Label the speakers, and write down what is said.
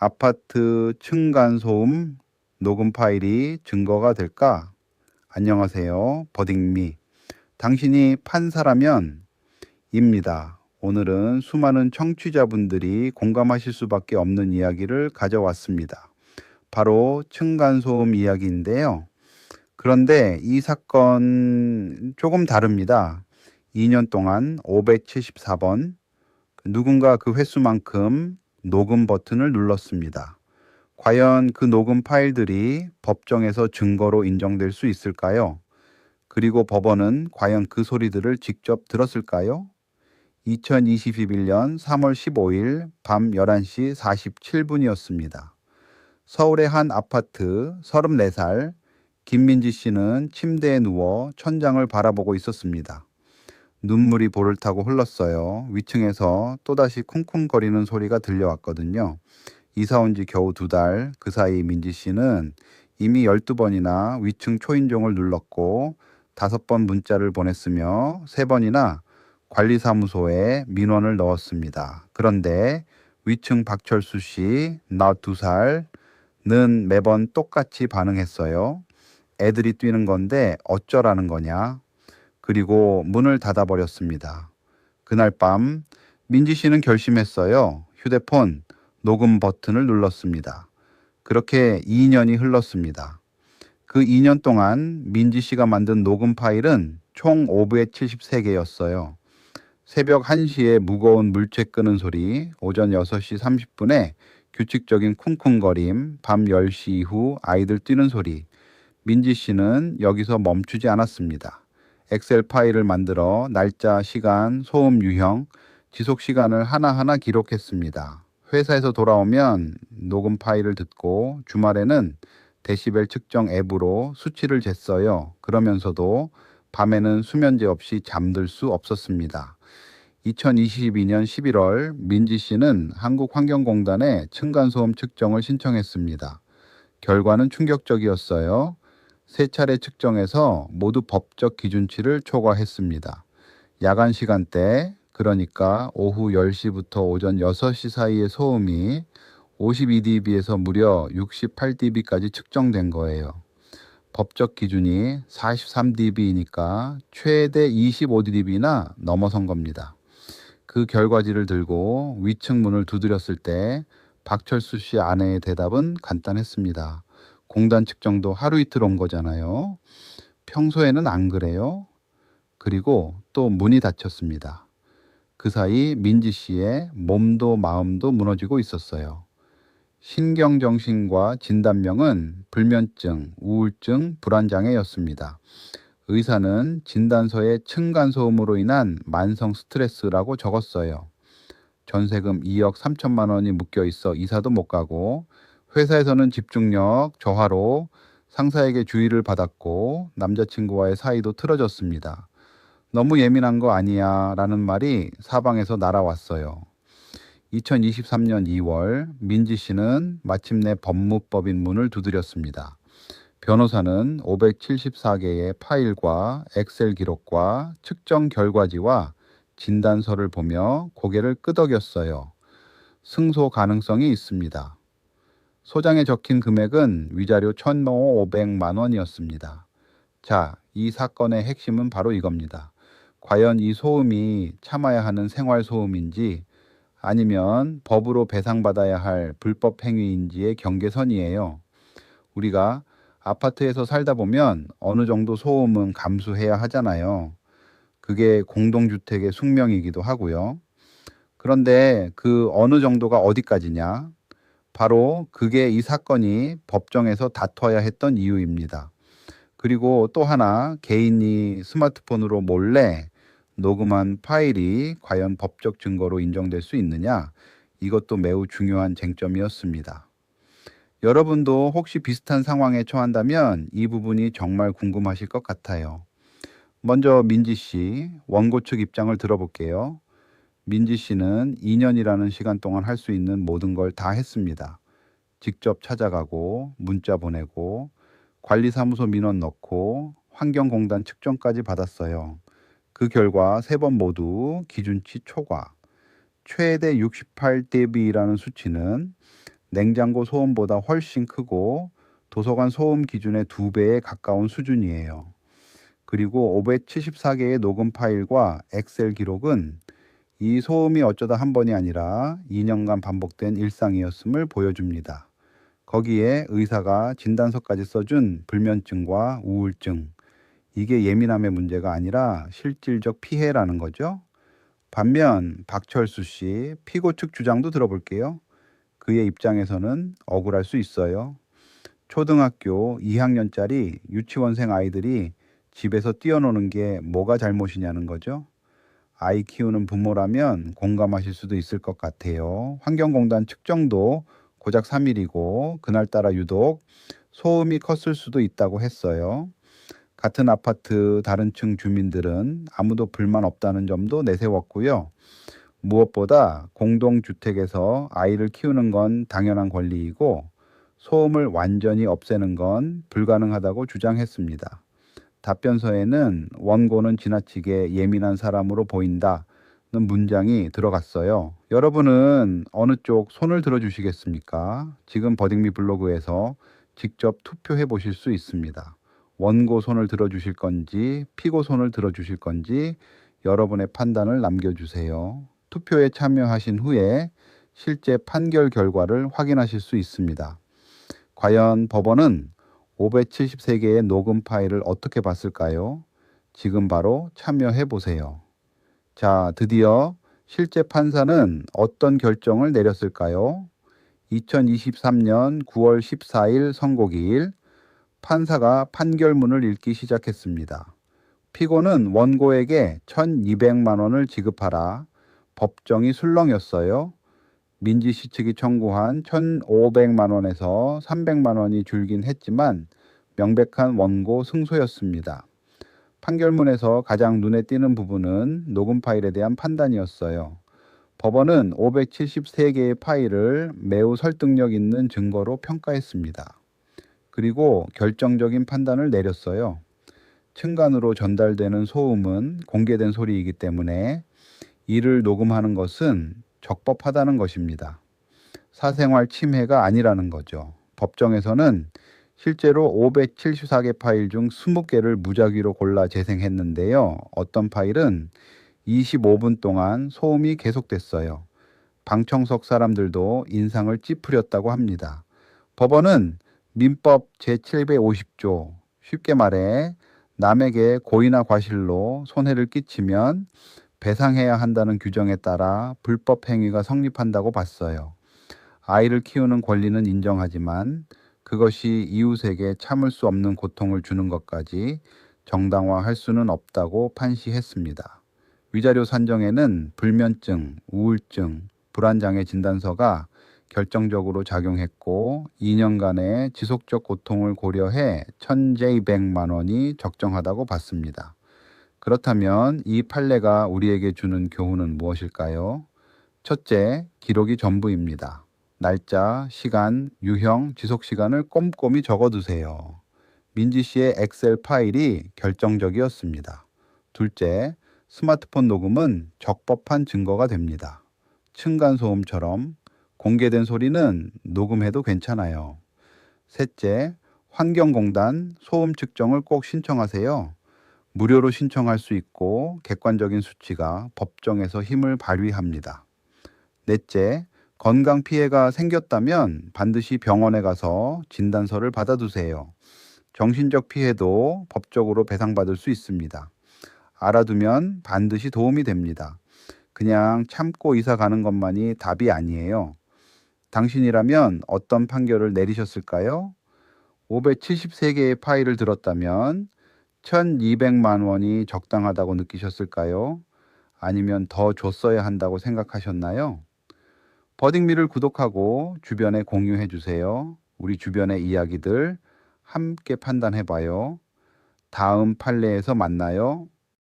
Speaker 1: 아파트 층간소음 녹음 파일이 증거가 될까? 안녕하세요. 버딩미. 당신이 판사라면 입니다. 오늘은 수많은 청취자분들이 공감하실 수밖에 없는 이야기를 가져왔습니다. 바로 층간소음 이야기인데요. 그런데 이 사건 조금 다릅니다. 2년 동안 574번 누군가 그 횟수만큼 녹음 버튼을 눌렀습니다. 과연 그 녹음 파일들이 법정에서 증거로 인정될 수 있을까요? 그리고 법원은 과연 그 소리들을 직접 들었을까요? 2021년 3월 15일 밤 11시 47분이었습니다. 서울의 한 아파트 34살 김민지 씨는 침대에 누워 천장을 바라보고 있었습니다. 눈물이 볼을 타고 흘렀어요. 위층에서 또다시 쿵쿵거리는 소리가 들려왔거든요. 이사 온 지 겨우 2달, 그 사이 민지 씨는 이미 12번이나 위층 초인종을 눌렀고 5번 문자를 보냈으며 3번이나 관리사무소에 민원을 넣었습니다. 그런데 위층 박철수 씨, 나 2살는 매번 똑같이 반응했어요. 애들이 뛰는 건데 어쩌라는 거냐? 그리고 문을 닫아버렸습니다. 그날 밤 민지 씨는 결심했어요. 휴대폰 녹음 버튼을 눌렀습니다. 그렇게 2년이 흘렀습니다. 그 2년 동안 민지 씨가 만든 녹음 파일은 총 573개였어요. 새벽 1시에 무거운 물체 끄는 소리, 오전 6시 30분에 규칙적인 쿵쿵거림, 밤 10시 이후 아이들 뛰는 소리. 민지 씨는 여기서 멈추지 않았습니다. 엑셀 파일을 만들어 날짜, 시간, 소음 유형, 지속 시간을 하나하나 기록했습니다. 회사에서 돌아오면 녹음 파일을 듣고 주말에는 데시벨 측정 앱으로 수치를 쟀어요. 그러면서도 밤에는 수면제 없이 잠들 수 없었습니다. 2022년 11월 민지 씨는 한국환경공단에 층간소음 측정을 신청했습니다. 결과는 충격적이었어요. 3차례 측정해서 모두 법적 기준치를 초과했습니다. 야간 시간대, 그러니까 오후 10시부터 오전 6시 사이의 소음이 52dB에서 무려 68dB까지 측정된 거예요. 법적 기준이 43dB이니까 최대 25dB나 넘어선 겁니다. 그 결과지를 들고 위층 문을 두드렸을 때 박철수 씨 아내의 대답은 간단했습니다. 공단 측정도 하루 이틀 온 거잖아요. 평소에는 안 그래요? 그리고 또 문이 닫혔습니다. 그 사이 민지 씨의 몸도 마음도 무너지고 있었어요. 신경정신과 진단명은 불면증, 우울증, 불안장애였습니다. 의사는 진단서에 층간소음으로 인한 만성 스트레스라고 적었어요. 전세금 2억 3천만 원이 묶여 있어 이사도 못 가고 회사에서는 집중력 저하로 상사에게 주의를 받았고 남자친구와의 사이도 틀어졌습니다. 너무 예민한 거 아니야 라는 말이 사방에서 날아왔어요. 2023년 2월 민지 씨는 마침내 법무법인 문을 두드렸습니다. 변호사는 574개의 파일과 엑셀 기록과 측정 결과지와 진단서를 보며 고개를 끄덕였어요. 승소 가능성이 있습니다. 소장에 적힌 금액은 위자료 1,500만 원이었습니다. 자, 이 사건의 핵심은 바로 이겁니다. 과연 이 소음이 참아야 하는 생활 소음인지 아니면 법으로 배상받아야 할 불법 행위인지의 경계선이에요. 우리가 아파트에서 살다 보면 어느 정도 소음은 감수해야 하잖아요. 그게 공동주택의 숙명이기도 하고요. 그런데 그 어느 정도가 어디까지냐? 바로 그게 이 사건이 법정에서 다퉈야 했던 이유입니다. 그리고 또 하나, 개인이 스마트폰으로 몰래 녹음한 파일이 과연 법적 증거로 인정될 수 있느냐? 이것도 매우 중요한 쟁점이었습니다. 여러분도 혹시 비슷한 상황에 처한다면 이 부분이 정말 궁금하실 것 같아요. 먼저 민지 씨, 원고 측 입장을 들어볼게요. 민지 씨는 2년이라는 시간 동안 할 수 있는 모든 걸 다 했습니다. 직접 찾아가고, 문자 보내고, 관리사무소 민원 넣고, 환경공단 측정까지 받았어요. 그 결과 3번 모두 기준치 초과. 최대 68dB라는 수치는 냉장고 소음보다 훨씬 크고 도서관 소음 기준의 2배에 가까운 수준이에요. 그리고 574개의 녹음 파일과 엑셀 기록은 이 소음이 어쩌다 한 번이 아니라 2년간 반복된 일상이었음을 보여줍니다. 거기에 의사가 진단서까지 써준 불면증과 우울증, 이게 예민함의 문제가 아니라 실질적 피해라는 거죠. 반면 박철수 씨 피고 측 주장도 들어볼게요. 그의 입장에서는 억울할 수 있어요. 초등학교 2학년짜리 유치원생 아이들이 집에서 뛰어노는 게 뭐가 잘못이냐는 거죠. 아이 키우는 부모라면 공감하실 수도 있을 것 같아요. 환경공단 측정도 고작 3일이고 그날따라 유독 소음이 컸을 수도 있다고 했어요. 같은 아파트 다른 층 주민들은 아무도 불만 없다는 점도 내세웠고요. 무엇보다 공동주택에서 아이를 키우는 건 당연한 권리이고 소음을 완전히 없애는 건 불가능하다고 주장했습니다. 답변서에는 원고는 지나치게 예민한 사람으로 보인다는 문장이 들어갔어요. 여러분은 어느 쪽 손을 들어주시겠습니까? 지금 버딩미 블로그에서 직접 투표해 보실 수 있습니다. 원고 손을 들어주실 건지 피고 손을 들어주실 건지 여러분의 판단을 남겨주세요. 투표에 참여하신 후에 실제 판결 결과를 확인하실 수 있습니다. 과연 법원은 573개의 녹음 파일을 어떻게 봤을까요? 지금 바로 참여해 보세요. 자, 드디어 실제 판사는 어떤 결정을 내렸을까요? 2023년 9월 14일 선고기일 판사가 판결문을 읽기 시작했습니다. 피고는 원고에게 1,200만 원을 지급하라. 법정이 술렁였어요. 민지 씨 측이 청구한 1,500만 원에서 300만 원이 줄긴 했지만 명백한 원고 승소였습니다. 판결문에서 가장 눈에 띄는 부분은 녹음 파일에 대한 판단이었어요. 법원은 573개의 파일을 매우 설득력 있는 증거로 평가했습니다. 그리고 결정적인 판단을 내렸어요. 층간으로 전달되는 소음은 공개된 소리이기 때문에 이를 녹음하는 것은 적법하다는 것입니다. 사생활 침해가 아니라는 거죠. 법정에서는 실제로 574개 파일 중 20개를 무작위로 골라 재생했는데요. 어떤 파일은 25분 동안 소음이 계속됐어요. 방청석 사람들도 인상을 찌푸렸다고 합니다. 법원은 민법 제750조, 쉽게 말해 남에게 고의나 과실로 손해를 끼치면 배상해야 한다는 규정에 따라 불법 행위가 성립한다고 봤어요. 아이를 키우는 권리는 인정하지만 그것이 이웃에게 참을 수 없는 고통을 주는 것까지 정당화할 수는 없다고 판시했습니다. 위자료 산정에는 불면증, 우울증, 불안장애 진단서가 결정적으로 작용했고 2년간의 지속적 고통을 고려해 1,200만 원이 적정하다고 봤습니다. 그렇다면 이 판례가 우리에게 주는 교훈은 무엇일까요? 첫째, 기록이 전부입니다. 날짜, 시간, 유형, 지속 시간을 꼼꼼히 적어두세요. 민지 씨의 엑셀 파일이 결정적이었습니다. 둘째, 스마트폰 녹음은 적법한 증거가 됩니다. 층간소음처럼 공개된 소리는 녹음해도 괜찮아요. 셋째, 환경공단 소음 측정을 꼭 신청하세요. 무료로 신청할 수 있고 객관적인 수치가 법정에서 힘을 발휘합니다. 넷째, 건강 피해가 생겼다면 반드시 병원에 가서 진단서를 받아두세요. 정신적 피해도 법적으로 배상받을 수 있습니다. 알아두면 반드시 도움이 됩니다. 그냥 참고 이사 가는 것만이 답이 아니에요. 당신이라면 어떤 판결을 내리셨을까요? 573개의 파일을 들었다면 1,200만 원이 적당하다고 느끼셨을까요? 아니면 더 줬어야 한다고 생각하셨나요? 버딩미를 구독하고 주변에 공유해 주세요. 우리 주변의 이야기들 함께 판단해 봐요. 다음 판례에서 만나요.